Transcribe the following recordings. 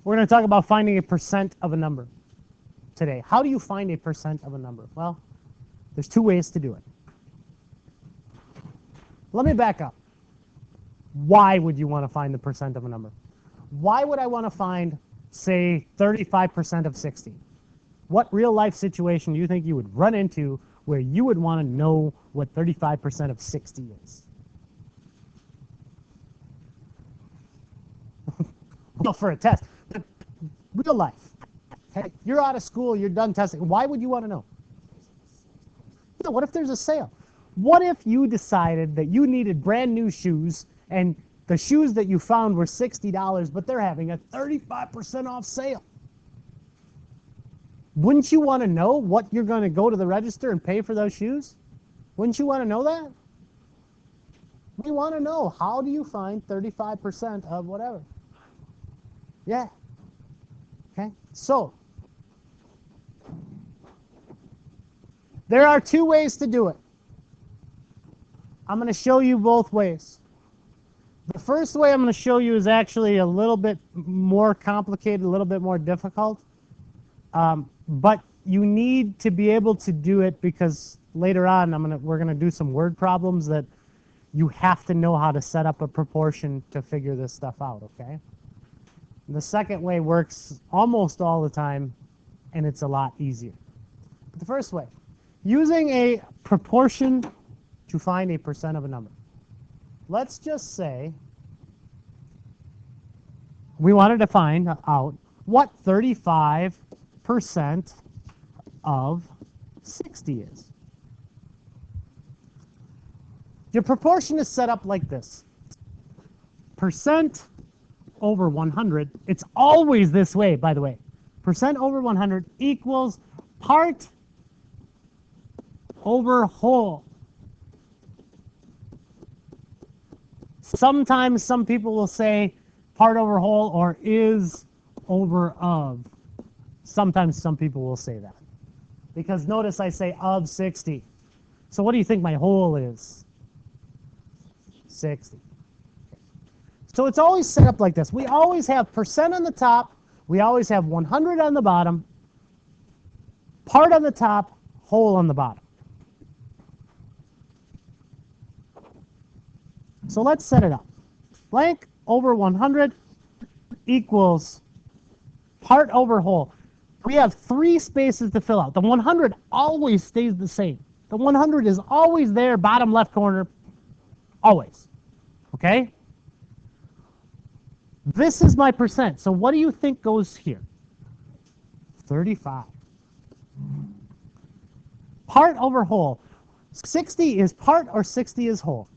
We're going to talk about finding a percent of a number today. How do you find a percent of a number? Well, there's two ways to do it. Let me back up. Why would you want to find the percent of a number? Why would I want to find, say, 35% of 60? What real life situation do you think you would run into where you would want to know what 35% of 60 is? Well, for a test. But real life. Okay? You're out of school, you're done testing. Why would you want to know? No, what if there's a sale? What if you decided that you needed brand new shoes and the shoes that you found were $60, but they're having a 35% off sale? Wouldn't you want to know what you're going to go to the register and pay for those shoes? Wouldn't you want to know that? We want to know, how do you find 35% of whatever? Yeah. Okay. So, there are two ways to do it. I'm going to show you both ways. The first way I'm going to show you is actually a little bit more complicated, a little bit more difficult. But you need to be able to do it because later on we're going to do some word problems that you have to know how to set up a proportion to figure this stuff out, okay? The second way works almost all the time, and it's a lot easier. But the first way, using a proportion to find a percent of a number. Let's just say we wanted to find out what 35% of 60 is. Your proportion is set up like this. Percent over 100, it's always this way, by the way. Percent over 100 equals part over whole. Sometimes some people will say part over whole or is over of. Sometimes some people will say that. Because notice I say of 60. So what do you think my whole is? 60. So it's always set up like this. We always have percent on the top. We always have 100 on the bottom. Part on the top, whole on the bottom. So let's set it up. Blank over 100 equals part over whole. We have three spaces to fill out. The 100 always stays the same. The 100 is always there, bottom left corner, always. Okay? This is my percent. So what do you think goes here? 35. Part over whole. 60 is part or 60 is whole?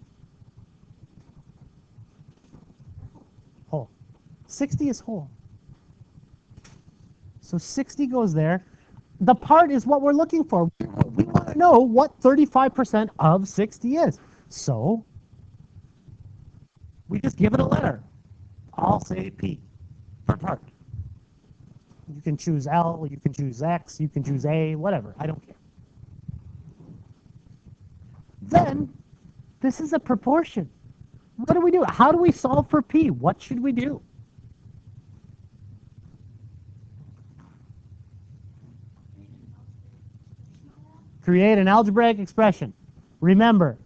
Whole. 60 is whole. So 60 goes there. The part is what we're looking for. We want to know what 35% of 60 is. So we just give it a letter. I'll say P for part. You can choose L, you can choose X, you can choose A, whatever. I don't care. Then, this is a proportion. What do we do? How do we solve for P? What should we do? Create an algebraic expression. Remember,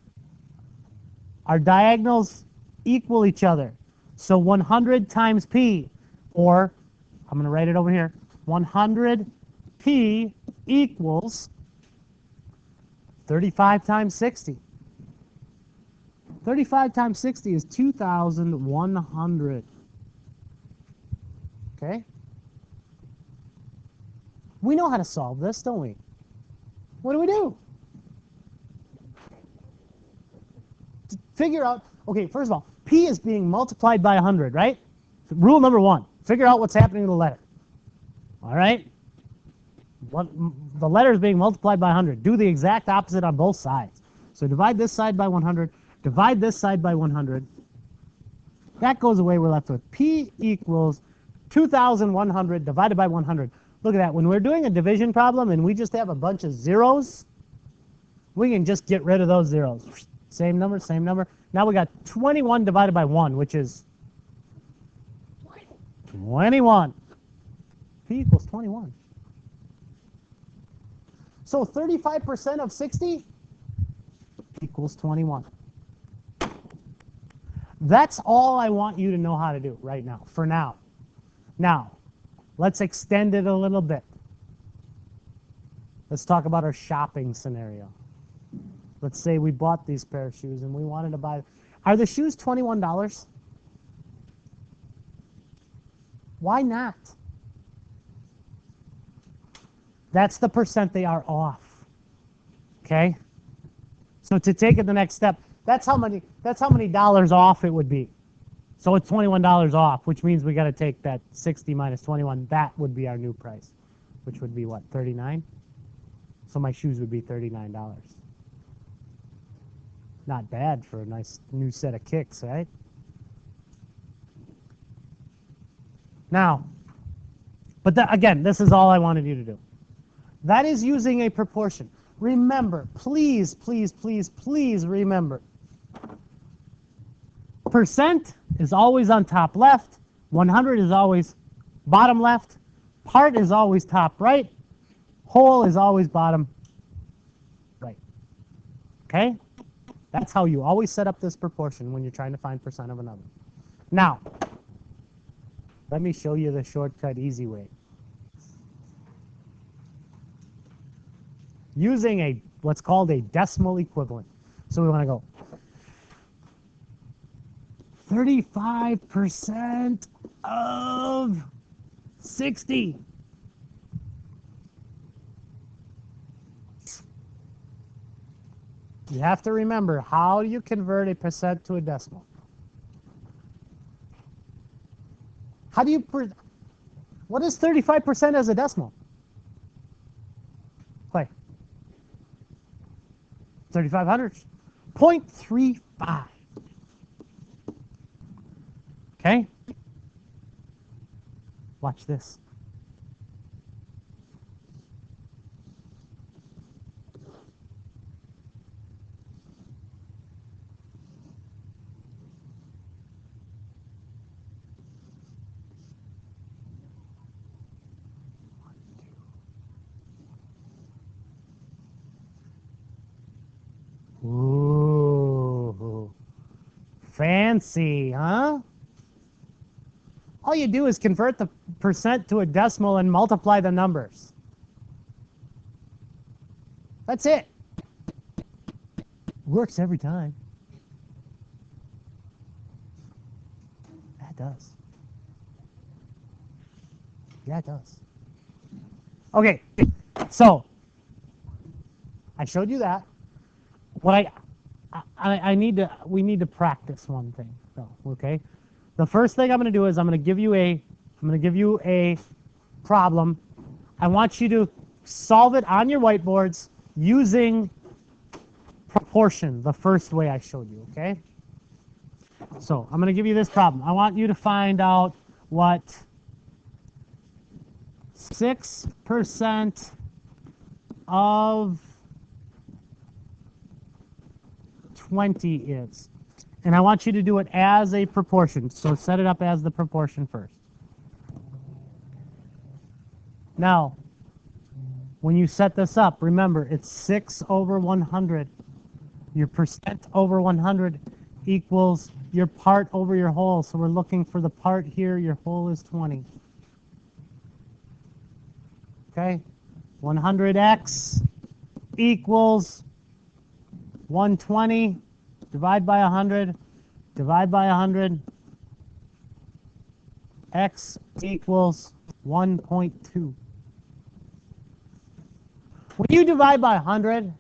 our diagonals equal each other. So 100 times P, or I'm going to write it over here, 100 P equals 35 times 60. 35 times 60 is 2,100. Okay? We know how to solve this, don't we? What do? Figure out, okay, first of all, P is being multiplied by 100, right? So rule number one, figure out what's happening to the letter. All right? The letter is being multiplied by 100. Do the exact opposite on both sides. So divide this side by 100, divide this side by 100. That goes away, we're left with P equals 2,100 divided by 100. Look at that. When we're doing a division problem and we just have a bunch of zeros, we can just get rid of those zeros. Same number, same number. Now we got 21 divided by 1, which is 21. MSRP equals 21. So 35% of 60 equals 21. That's all I want you to know how to do right now, for now. Now, let's extend it a little bit. Let's talk about our shopping scenario. Let's say we bought these pair of shoes and we wanted to buy. Are the shoes $21? Why not? That's the percent they are off. Okay? So to take it the next step, that's how many dollars off it would be. So it's $21 off, which means we got to take that 60 minus 21. That would be our new price, which would be what, 39? So my shoes would be $39. Not bad for a nice new set of kicks, right? Now, but again, this is all I wanted you to do. That is using a proportion. Remember, please, please, please, please remember. Percent is always on top left. 100 is always bottom left. Part is always top right. Whole is always bottom right. Okay? That's how you always set up this proportion when you're trying to find percent of another. Now, let me show you the shortcut easy way. Using what's called a decimal equivalent. So we want to go 35% of 60. You have to remember, how do you convert a percent to a decimal? How do you, what is 35% as a decimal? Clay. 3,500. 0.35. Okay? Watch this. Ooh, fancy, huh? All you do is convert the percent to a decimal and multiply the numbers. That's it. Works every time. That does. Yeah, it does. Okay, so I showed you that. What we need to practice one thing, though. Okay, the first thing I'm going to do is I'm going to give you a problem. I want you to solve it on your whiteboards using proportion, the first way I showed you. Okay. So I'm going to give you this problem. I want you to find out what 6% of 20 is. And I want you to do it as a proportion. So set it up as the proportion first. Now, when you set this up, remember, it's 6 over 100. Your percent over 100 equals your part over your whole. So we're looking for the part here. Your whole is 20. Okay? 100x equals 120. Divide by 100. Divide by 100. X equals 1.2. When you divide by 100,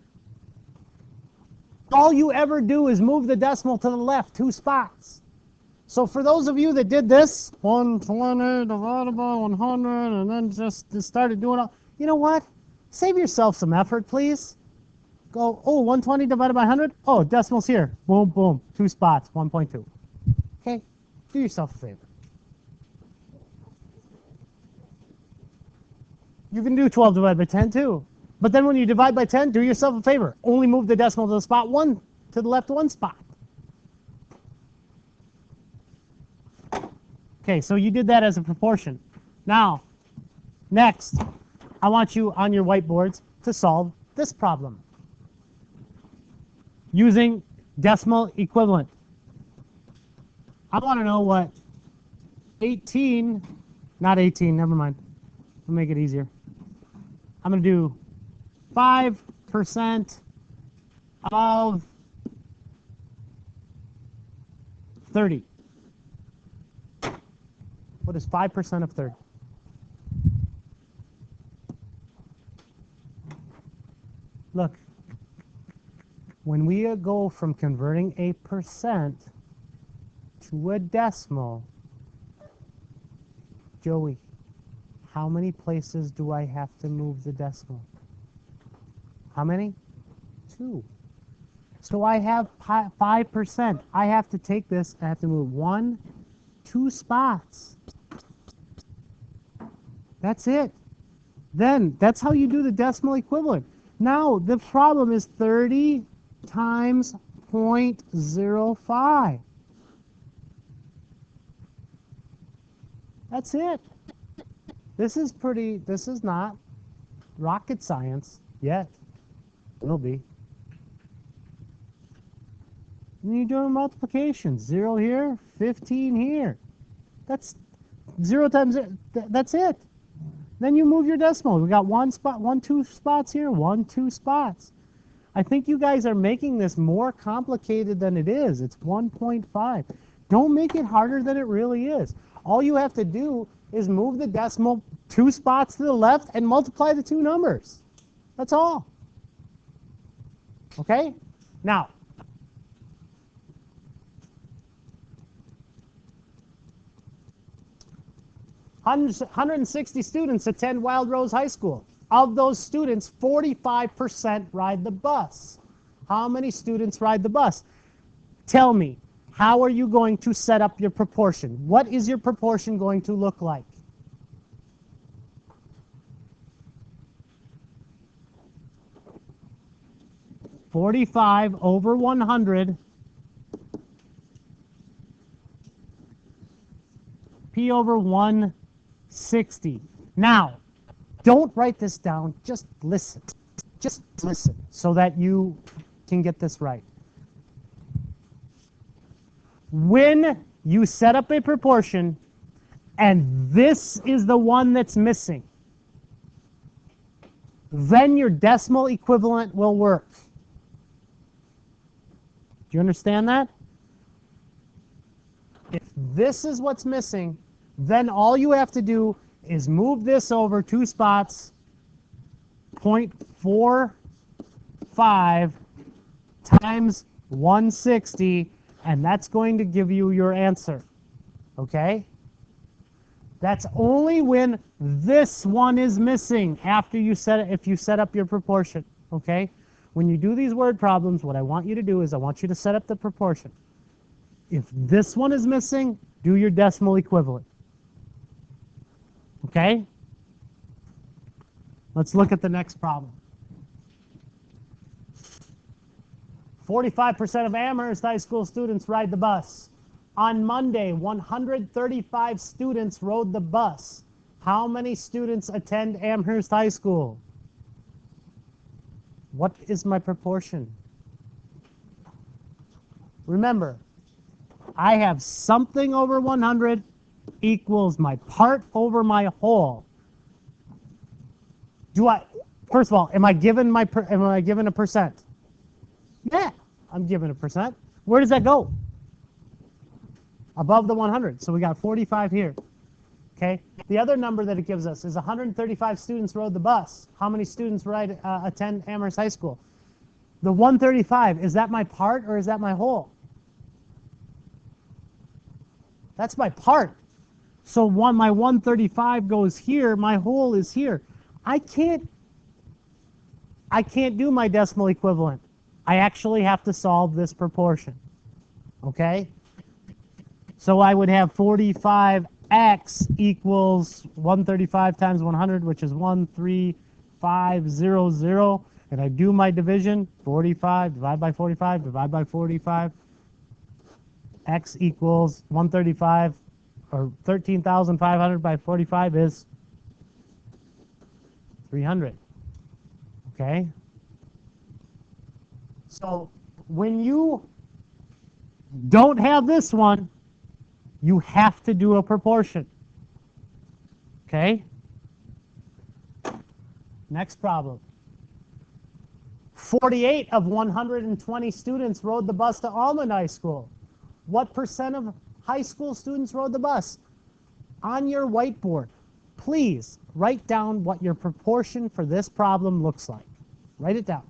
all you ever do is move the decimal to the left 2 spots. So for those of you that did this, 120 divided by 100, and then just started doing it, you know what? Save yourself some effort, please. Go, oh, 120 divided by 100? Oh, decimal's here. Boom, boom. 2 spots, 1.2. Okay? Do yourself a favor. You can do 12 divided by 10 too. But then when you divide by 10, do yourself a favor. Only move the decimal to the spot 1, to the left 1 spot. Okay, so you did that as a proportion. Now, Next, I want you on your whiteboards to solve this problem using decimal equivalent. I want to know what 18, not 18, never mind. I'll make it easier. I'm going to do 5% of 30. What is 5% of 30? Look, when we go from converting a percent to a decimal, Joey, how many places do I have to move the decimal? How many? 2. So I have 5%. I have to take this, I have to move 1, 2 spots. That's it. Then that's how you do the decimal equivalent. Now the problem is 30 times 0.05. That's it. This is not rocket science yet. Will be. And you're doing multiplication. 0 here, 15 here. That's 0 times 0. That's it. Then you move your decimal. We got 1 spot, 1, 2 spots here, 1, 2 spots. I think you guys are making this more complicated than it is. It's 1.5. Don't make it harder than it really is. All you have to do is move the decimal 2 spots to the left and multiply the 2 numbers. That's all. Okay? Now, hundred and 60 students attend Wild Rose High School. Of those students, 45% ride the bus. How many students ride the bus? Tell me, how are you going to set up your proportion? What is your proportion going to look like? $45 over 100. P over 160. Now, don't write this down. Just listen. Just listen so that you can get this right. When you set up a proportion and this is the one that's missing, then your decimal equivalent will work. Do you understand that? If this is what's missing, then all you have to do is move this over 2 spots, 0.45 times 160, and that's going to give you your answer. Okay? That's only when this one is missing after you set it, if you set up your proportion. Okay? When you do these word problems, what I want you to do is I want you to set up the proportion. If this one is missing, do your decimal equivalent. Okay? Let's look at the next problem. 45% of Amherst High School students ride the bus. On Monday, 135 students rode the bus. How many students attend Amherst High School? What is my proportion? Remember, I have something over 100 equals my part over my whole. First of all, am I given a percent? Yeah, I'm given a percent. Where does that go? Above the 100. So we got 45 here. Okay. The other number that it gives us is 135 students rode the bus. How many students attend Amherst High School? The 135, is that my part or is that my whole? That's my part. So my 135 goes here, my whole is here. I can't do my decimal equivalent. I actually have to solve this proportion. Okay? So I would have 45x equals 135 times 100, which is 13500. And I do my division, 45, divide by 45, divide by 45. X equals 135, or 13,500 by 45 is 300. Okay? So when you don't have this one, you have to do a proportion. Okay? Next problem. 48 of 120 students rode the bus to Almond High School. What percent of high school students rode the bus? On your whiteboard, please write down what your proportion for this problem looks like. Write it down.